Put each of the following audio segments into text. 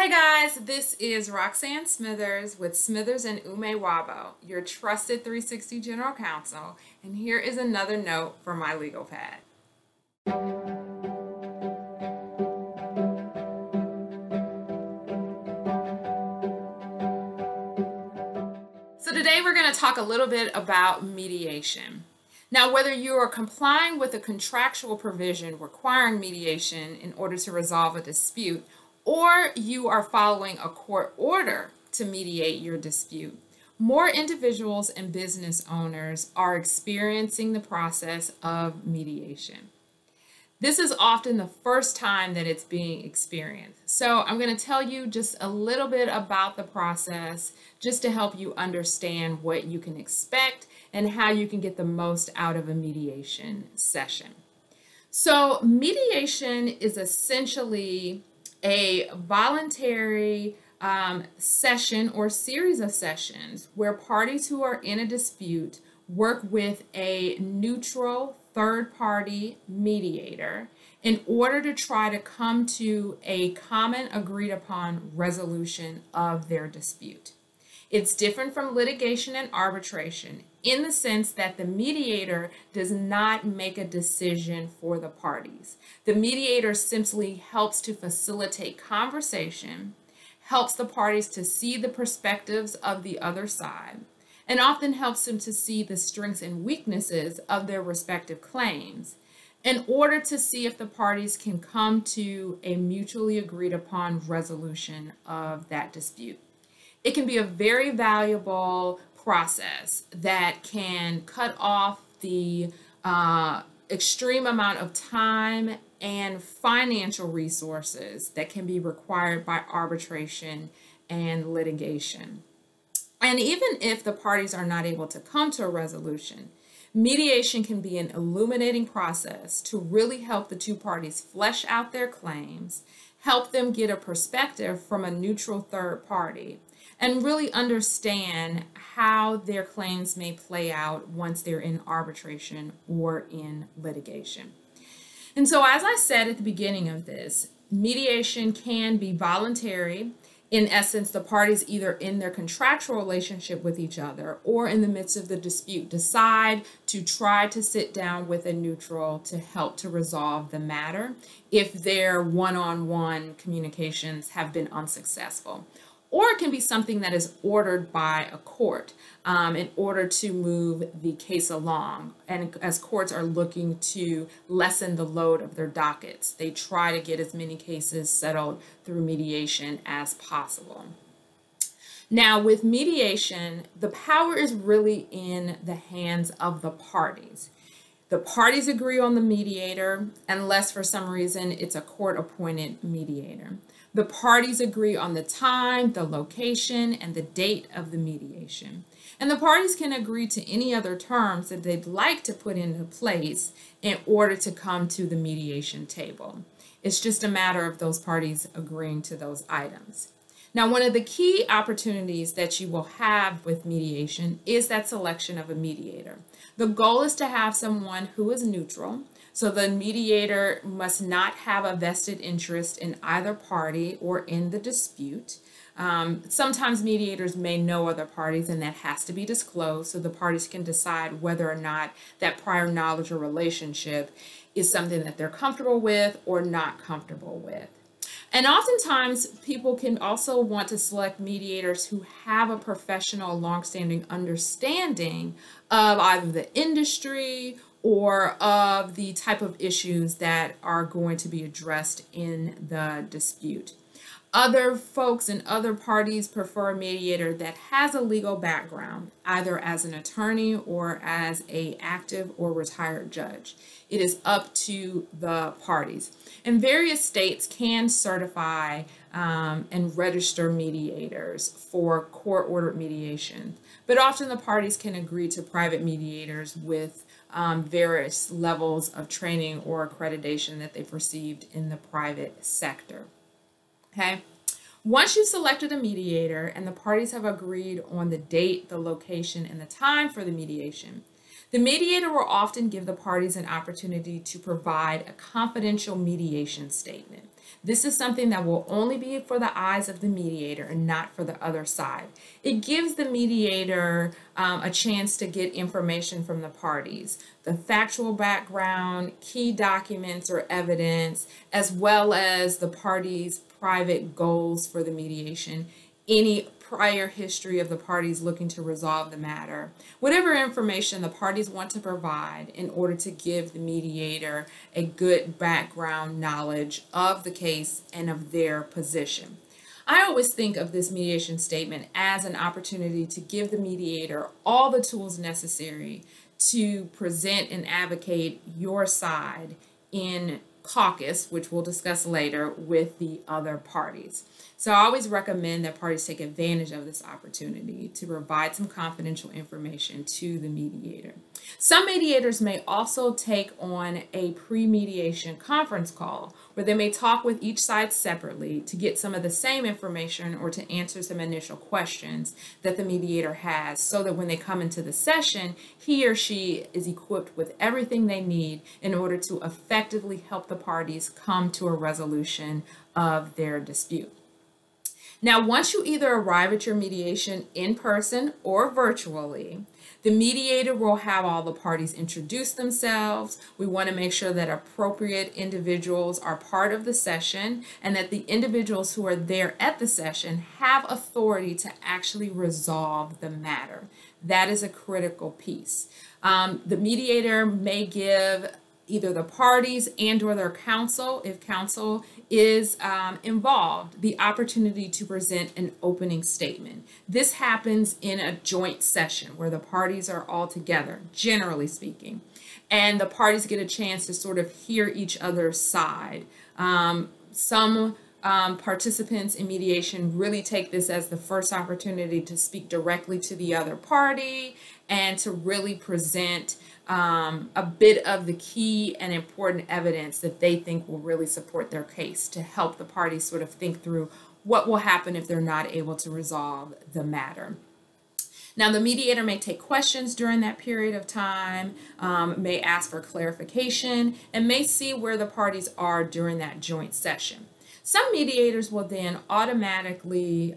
Hey guys, this is Roxanne Smithers with Smithers and Ume-Nwagbo, your trusted 360 General Counsel, and here is another note from my Legalpad. So today we're going to talk a little bit about mediation. Now, whether you are complying with a contractual provision requiring mediation in order to resolve a dispute, or you are following a court order to mediate your dispute, more individuals and business owners are experiencing the process of mediation. This is often the first time that it's being experienced. So I'm going to tell you just a little bit about the process just to help you understand what you can expect and how you can get the most out of a mediation session. So mediation is essentially a voluntary session or series of sessions where parties who are in a dispute work with a neutral third-party mediator in order to try to come to a common agreed-upon resolution of their dispute. It's different from litigation and arbitration in the sense that the mediator does not make a decision for the parties. The mediator simply helps to facilitate conversation, helps the parties to see the perspectives of the other side, and often helps them to see the strengths and weaknesses of their respective claims in order to see if the parties can come to a mutually agreed upon resolution of that dispute. It can be a very valuable process that can cut off the extreme amount of time and financial resources that can be required by arbitration and litigation. And even if the parties are not able to come to a resolution, mediation can be an illuminating process to really help the two parties flesh out their claims, help them get a perspective from a neutral third party, and really understand how their claims may play out once they're in arbitration or in litigation. And so, as I said at the beginning of this, mediation can be voluntary. In essence, the parties either in their contractual relationship with each other or in the midst of the dispute decide to try to sit down with a neutral to help to resolve the matter if their one-on-one communications have been unsuccessful. Or it can be something that is ordered by a court in order to move the case along. And as courts are looking to lessen the load of their dockets, they try to get as many cases settled through mediation as possible. Now, with mediation, the power is really in the hands of the parties. The parties agree on the mediator, unless for some reason it's a court-appointed mediator. The parties agree on the time, the location, and the date of the mediation. And the parties can agree to any other terms that they'd like to put into place in order to come to the mediation table. It's just a matter of those parties agreeing to those items. Now, one of the key opportunities that you will have with mediation is that selection of a mediator. The goal is to have someone who is neutral, so the mediator must not have a vested interest in either party or in the dispute. Sometimes mediators may know other parties, and that has to be disclosed so the parties can decide whether or not that prior knowledge or relationship is something that they're comfortable with or not comfortable with. And oftentimes, people can also want to select mediators who have a professional, longstanding understanding of either the industry or of the type of issues that are going to be addressed in the dispute. Other folks and other parties prefer a mediator that has a legal background, either as an attorney or as an active or retired judge. It is up to the parties. And various states can certify and register mediators for court-ordered mediation, but often the parties can agree to private mediators with various levels of training or accreditation that they've received in the private sector. Okay. Once you've selected a mediator and the parties have agreed on the date, the location, and the time for the mediation, The mediator will often give the parties an opportunity to provide a confidential mediation statement. This is something that will only be for the eyes of the mediator and not for the other side. It gives the mediator a chance to get information from the parties, the factual background, key documents or evidence, as well as the parties' private goals for the mediation, any prior history of the parties looking to resolve the matter, whatever information the parties want to provide in order to give the mediator a good background knowledge of the case and of their position. I always think of this mediation statement as an opportunity to give the mediator all the tools necessary to present and advocate your side in caucus, which we'll discuss later, with the other parties. So I always recommend that parties take advantage of this opportunity to provide some confidential information to the mediator. Some mediators may also take on a pre-mediation conference call where they may talk with each side separately to get some of the same information or to answer some initial questions that the mediator has, so that when they come into the session, he or she is equipped with everything they need in order to effectively help the parties come to a resolution of their dispute. Now, once you either arrive at your mediation in person or virtually, the mediator will have all the parties introduce themselves. We want to make sure that appropriate individuals are part of the session and that the individuals who are there at the session have authority to actually resolve the matter. That is a critical piece. The mediator may give either the parties and or their counsel, if counsel is involved, the opportunity to present an opening statement. This happens in a joint session where the parties are all together, generally speaking, and the parties get a chance to sort of hear each other's side. Some participants in mediation really take this as the first opportunity to speak directly to the other party and to really present a bit of the key and important evidence that they think will really support their case, to help the parties sort of think through what will happen if they're not able to resolve the matter. Now, the mediator may take questions during that period of time, may ask for clarification, and may see where the parties are during that joint session. Some mediators will then automatically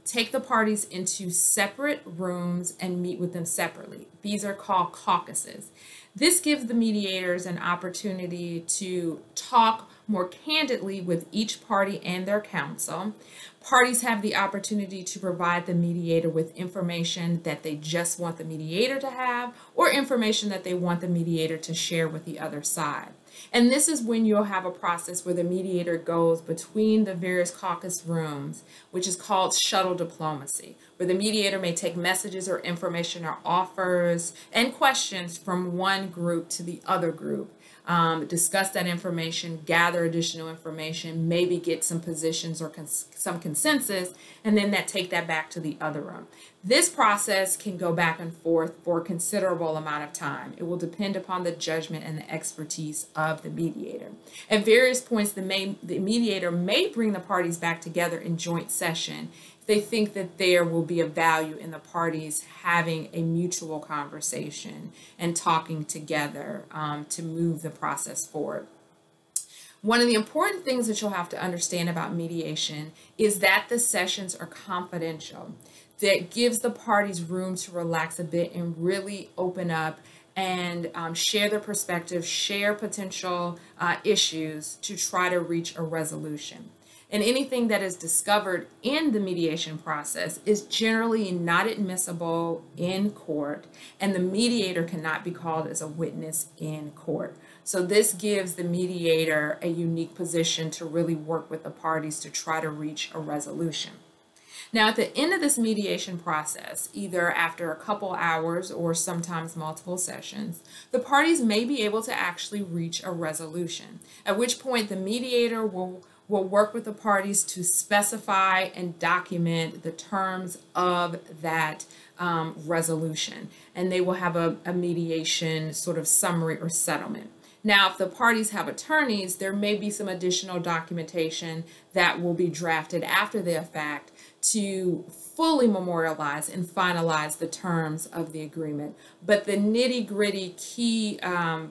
take the parties into separate rooms and meet with them separately. These are called caucuses. This gives the mediators an opportunity to talk more candidly with each party and their counsel. Parties have the opportunity to provide the mediator with information that they just want the mediator to have, or information that they want the mediator to share with the other side. And this is when you'll have a process where the mediator goes between the various caucus rooms, which is called shuttle diplomacy, where the mediator may take messages or information or offers and questions from one group to the other group, discuss that information, gather additional information, maybe get some positions or some consensus, and then take that back to the other room. This process can go back and forth for a considerable amount of time. It will depend upon the judgment and the expertise of the mediator. At various points, the mediator may bring the parties back together in joint session if they think that there will be a value in the parties having a mutual conversation and talking together to move the process forward. One of the important things that you'll have to understand about mediation is that the sessions are confidential. That gives the parties room to relax a bit and really open up and share their perspective, share potential issues to try to reach a resolution. And anything that is discovered in the mediation process is generally not admissible in court, and the mediator cannot be called as a witness in court. So this gives the mediator a unique position to really work with the parties to try to reach a resolution. Now, at the end of this mediation process, either after a couple hours or sometimes multiple sessions, the parties may be able to actually reach a resolution, at which point the mediator will work with the parties to specify and document the terms of that resolution, and they will have a mediation sort of summary or settlement. Now, if the parties have attorneys, there may be some additional documentation that will be drafted after the fact to fully memorialize and finalize the terms of the agreement. But the nitty-gritty key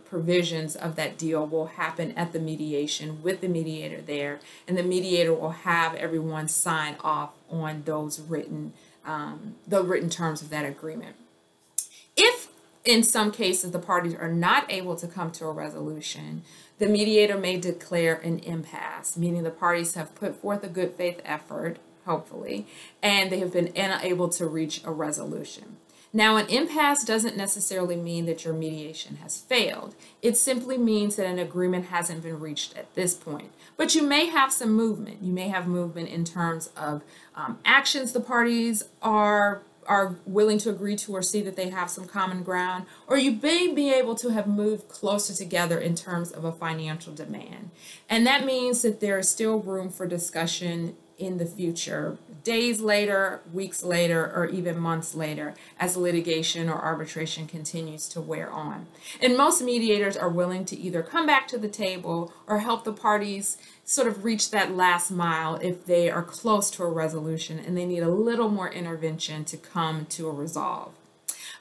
provisions of that deal will happen at the mediation with the mediator there, and the mediator will have everyone sign off on those the written terms of that agreement. If in some cases the parties are not able to come to a resolution, the mediator may declare an impasse, meaning the parties have put forth a good faith effort, hopefully, and they have been unable to reach a resolution. Now, an impasse doesn't necessarily mean that your mediation has failed. It simply means that an agreement hasn't been reached at this point. But you may have some movement. You may have movement in terms of actions the parties are willing to agree to or see that they have some common ground, or you may be able to have moved closer together in terms of a financial demand. And that means that there is still room for discussion in the future, days later, weeks later, or even months later, as litigation or arbitration continues to wear on. And most mediators are willing to either come back to the table or help the parties sort of reach that last mile if they are close to a resolution and they need a little more intervention to come to a resolve.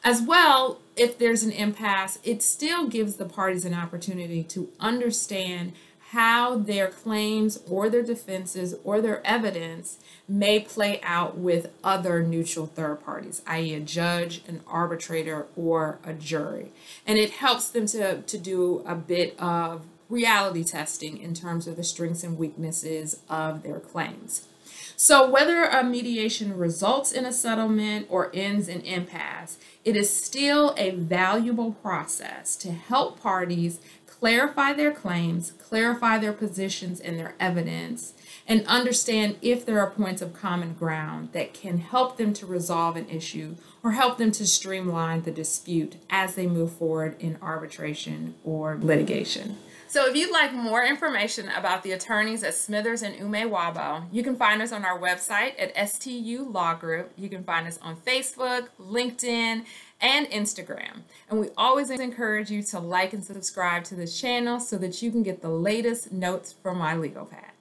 As well, if there's an impasse, it still gives the parties an opportunity to understand how their claims or their defenses or their evidence may play out with other neutral third parties, i.e. a judge, an arbitrator, or a jury. And it helps them to do a bit of reality testing in terms of the strengths and weaknesses of their claims. So whether a mediation results in a settlement or ends in impasse, it is still a valuable process to help parties clarify their claims, clarify their positions and their evidence, and understand if there are points of common ground that can help them to resolve an issue or help them to streamline the dispute as they move forward in arbitration or litigation. So if you'd like more information about the attorneys at Smithers and Ume-Nwagbo, you can find us on our website at STU Law Group. You can find us on Facebook, LinkedIn, and Instagram. And we always encourage you to like and subscribe to this channel so that you can get the latest notes from my Legalpad.